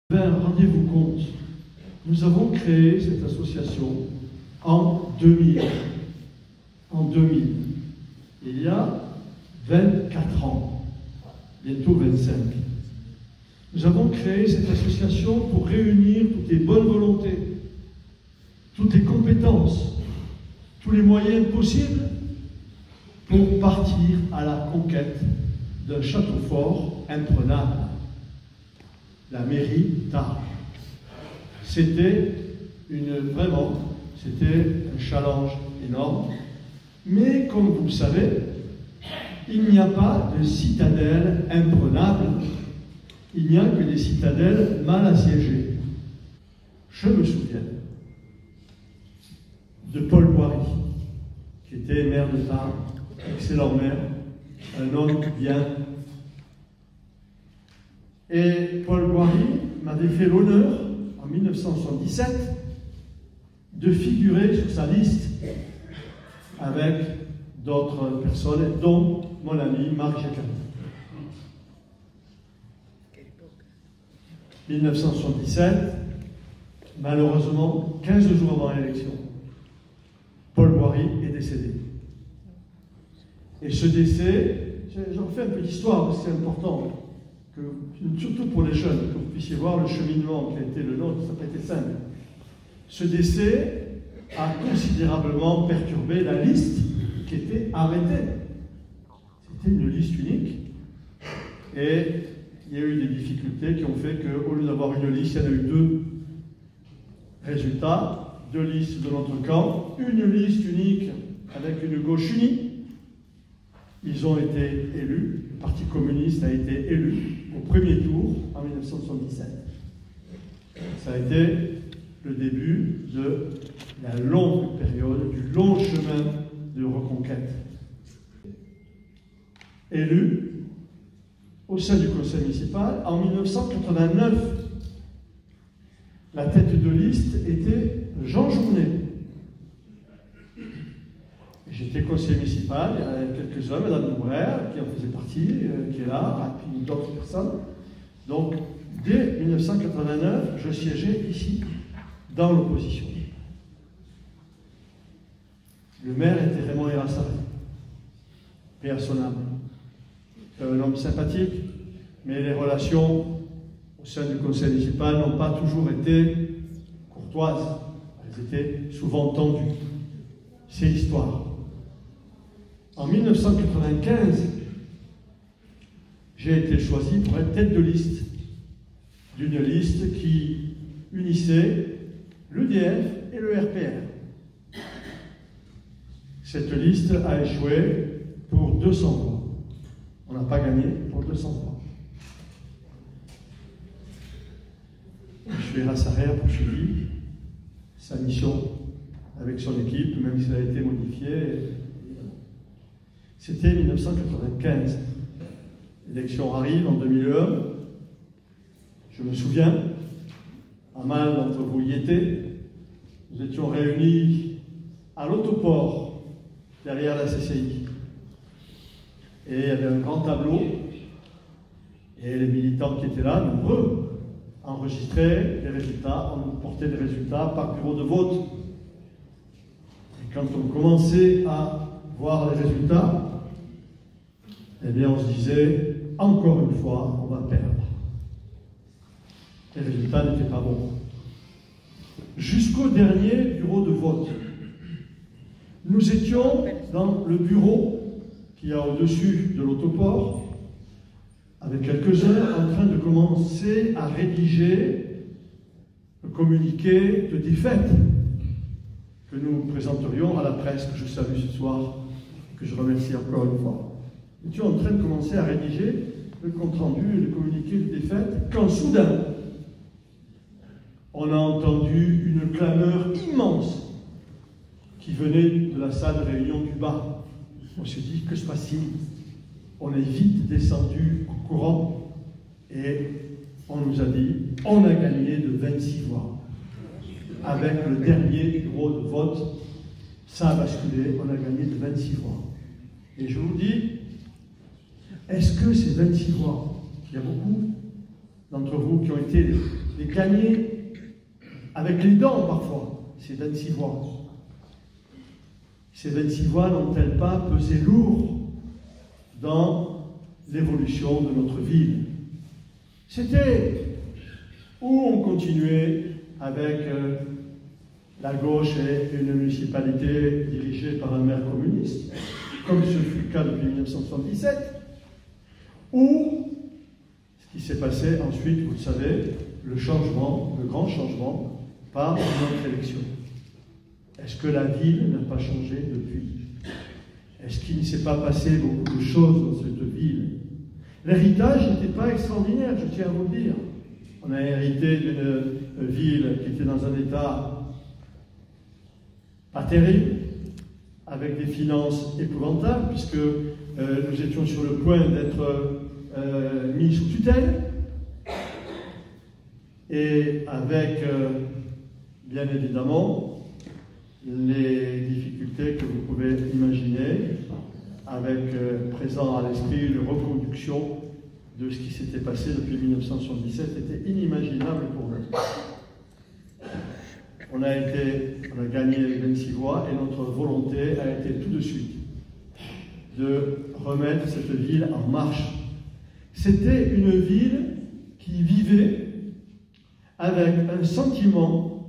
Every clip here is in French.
Rendez-vous compte, nous avons créé cette association en 2000. Il y a 24 ans, bientôt 25. Nous avons créé cette association pour réunir toutes les bonnes volontés, toutes les compétences, tous les moyens possibles pour partir à la conquête d'un château fort imprenable, la mairie d'Arles. C'était un challenge énorme, mais comme vous le savez, il n'y a pas de citadelle imprenable, il n'y a que des citadelles mal assiégées. Je me souviens de Paul Boiry, qui était maire de Tarbes, excellent maire, un homme bien. Et Paul Boiry m'avait fait l'honneur, en 1977, de figurer sur sa liste avec d'autres personnes, dont mon ami Marc Jacquin. 1977, malheureusement, 15 jours avant l'élection, Paul Boiry est décédé. Et ce décès, j'en fais un peu d'histoire, c'est important, surtout pour les jeunes, que vous puissiez voir le cheminement qui a été le nôtre, ça n'a pas été simple. Ce décès a considérablement perturbé la liste qui était arrêtée. C'était une liste unique. Et il y a eu des difficultés qui ont fait qu'au lieu d'avoir une liste, il y en a eu deux résultats, deux listes de notre camp, une liste unique avec une gauche unie. Ils ont été élus, le Parti communiste a été élu au premier tour en 1977. Ça a été le début de la longue période, du long chemin de reconquête. Élu au sein du conseil municipal en 1989. La tête de liste était Jean Journet. J'étais conseiller municipal, il y avait quelques hommes, Madame Noubrère, qui en faisait partie, qui est là, et puis d'autres personnes. Donc, dès 1989, je siégeais ici, dans l'opposition. Le maire était Raymond Erassaré, paix à son âme. Un homme sympathique, mais les relations au sein du conseil municipal n'ont pas toujours été courtoises. Elles étaient souvent tendues. C'est l'histoire. En 1995, j'ai été choisi pour être tête de liste d'une liste qui unissait l'EDF et le RPR. Cette liste a échoué pour 200 voix. On n'a pas gagné pour 200 voix. M. Erassaré a poursuivi sa mission avec son équipe, même si elle a été modifiée. C'était 1995. L'élection arrive en 2001. Je me souviens, pas mal d'entre vous y étaient. Nous étions réunis à l'autoport, derrière la CCI. Et il y avait un grand tableau. Et les militants qui étaient là, nombreux, enregistraient les résultats, on nous portait des résultats par bureau de vote. Et quand on commençait à voir les résultats, eh bien on se disait, encore une fois, on va perdre. Les résultats n'étaient pas bons. Jusqu'au dernier bureau de vote, nous étions dans le bureau qui est au-dessus de l'autoport, avec quelques-uns en train de commencer à rédiger le communiqué de défaite que nous présenterions à la presse, que je salue ce soir, que je remercie encore une fois. Nous étions en train de commencer à rédiger le compte-rendu et le communiqué de défaite, quand soudain, on a entendu une clameur immense qui venait de la salle de réunion du bas. On s'est dit, que se passe-t-il? On est vite descendu en courant et on nous a dit, on a gagné de 26 voix. Avec le dernier bureau de vote, ça a basculé, on a gagné de 26 voix. Et je vous dis, est-ce que ces 26 voix, il y a beaucoup, d'entre vous qui ont été les gagnés avec les dents parfois, ces 26 voix. Ces 26 voix n'ont-elles pas pesé lourd dans l'évolution de notre ville? C'était où on continuait avec la gauche et une municipalité dirigée par un maire communiste, comme ce fut le cas depuis 1977, ou ce qui s'est passé ensuite, vous le savez, le changement, le grand changement, par notre élection. Est-ce que la ville n'a pas changé depuis? Est-ce qu'il ne s'est pas passé beaucoup de choses dans cette ville? L'héritage n'était pas extraordinaire, je tiens à vous le dire. On a hérité d'une ville qui était dans un état pas terrible, avec des finances épouvantables, puisque nous étions sur le point d'être mis sous tutelle, et avec, bien évidemment, les difficultés que vous pouvez imaginer, avec présent à l'esprit une reconduction de ce qui s'était passé depuis 1977, était inimaginable pour nous. On a gagné les 26 voix et notre volonté a été tout de suite de remettre cette ville en marche. C'était une ville qui vivait avec un sentiment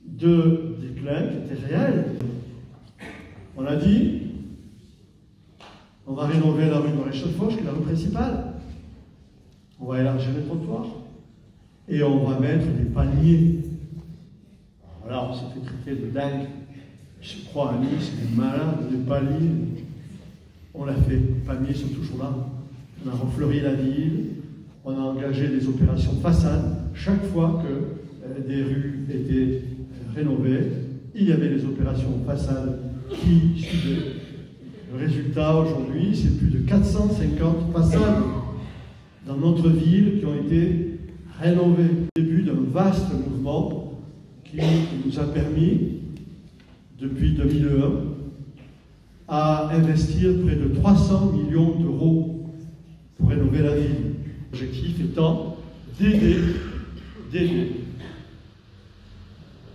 de déclin qui était réel. On a dit, on va rénover la rue Maréchal-Foch, qui est la rue principale. On va élargir les trottoirs. Et on va mettre des paniers. Voilà, on s'est fait traiter de dingue. Je crois à Nice, des malades, des paliers. On l'a fait. Les paniers sont toujours là. On a refleuri la ville. On a engagé des opérations façades. Chaque fois que des rues étaient rénovées, il y avait des opérations façades qui suivaient. Le résultat aujourd'hui, c'est plus de 450 façades dans notre ville qui ont été rénovées. Le début d'un vaste mouvement qui nous a permis, depuis 2001, à investir près de 300 millions d'euros pour rénover la ville. L'objectif étant d'aider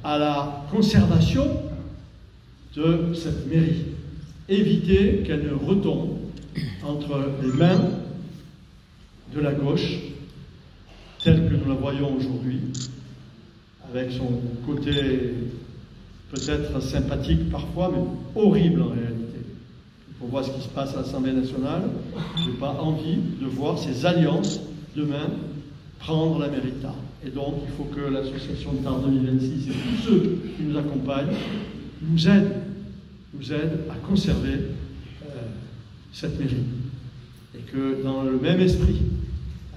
à la conservation de cette mairie. Éviter qu'elle ne retombe entre les mains de la gauche, telle que nous la voyons aujourd'hui, avec son côté peut-être sympathique parfois, mais horrible en réalité. On voit ce qui se passe à l'Assemblée nationale. Je n'ai pas envie de voir ces alliances demain prendre la mérita. Et donc, il faut que l'association de Tarbes 2026 et tous ceux qui nous accompagnent nous aident à conserver cette mairie. Et que dans le même esprit,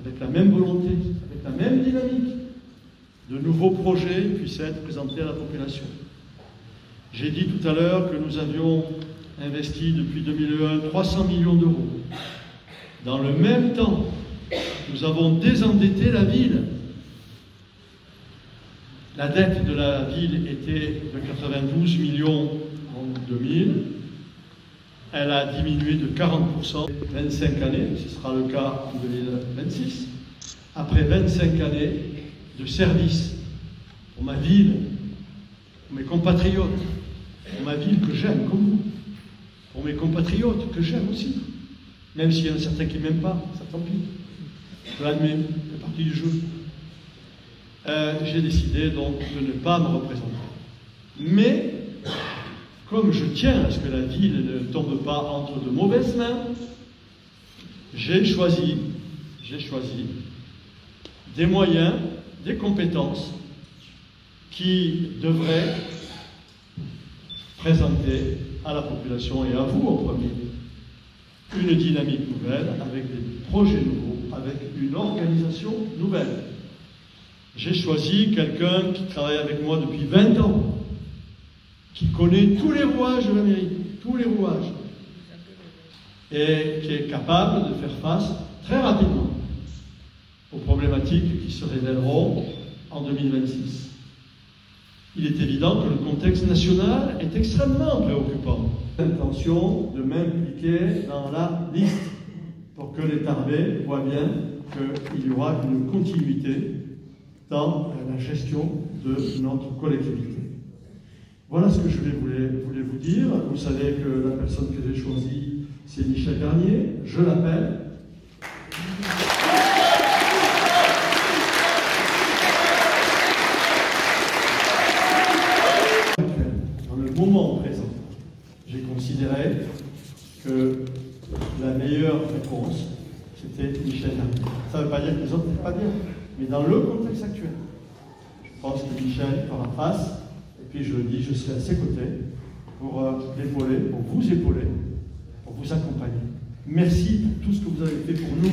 avec la même volonté, avec la même dynamique, de nouveaux projets puissent être présentés à la population. J'ai dit tout à l'heure que nous avions investi depuis 2001 300 millions d'euros. Dans le même temps, nous avons désendetté la ville. La dette de la ville était de 92 millions en 2000. Elle a diminué de 40%. 25 années, ce sera le cas en 2026. Après 25 années de service pour ma ville, pour mes compatriotes, pour ma ville que j'aime comme vous, pour mes compatriotes que j'aime aussi, même s'il y en a certains qui ne m'aiment pas, ça tant pis. Je l'admets, ça fait partie du jeu. J'ai décidé donc de ne pas me représenter. Mais, comme je tiens à ce que la ville ne tombe pas entre de mauvaises mains, j'ai choisi des moyens, des compétences qui devraient présenter à la population et à vous en premier une dynamique nouvelle, avec des projets nouveaux, avec une organisation nouvelle. J'ai choisi quelqu'un qui travaille avec moi depuis 20 ans, qui connaît tous les rouages de la mairie, tous les rouages, et qui est capable de faire face très rapidement aux problématiques qui se révéleront en 2026. Il est évident que le contexte national est extrêmement préoccupant. L'intention de m'impliquer dans la liste pour que les Tarbais voient bien qu'il y aura une continuité dans la gestion de notre collectivité. Voilà ce que je voulais vous dire. Vous savez que la personne que j'ai choisie, c'est Michel Garnier. Je l'appelle. Dans le moment présent, j'ai considéré que la meilleure réponse, c'était Michel Garnier. Ça ne veut pas dire que les autres n'étaient pas bien, mais dans le contexte actuel, je pense que Michel fera face. Et puis je le dis, je serai à ses côtés pour l'épauler, pour vous épauler, pour vous accompagner. Merci pour tout ce que vous avez fait pour nous.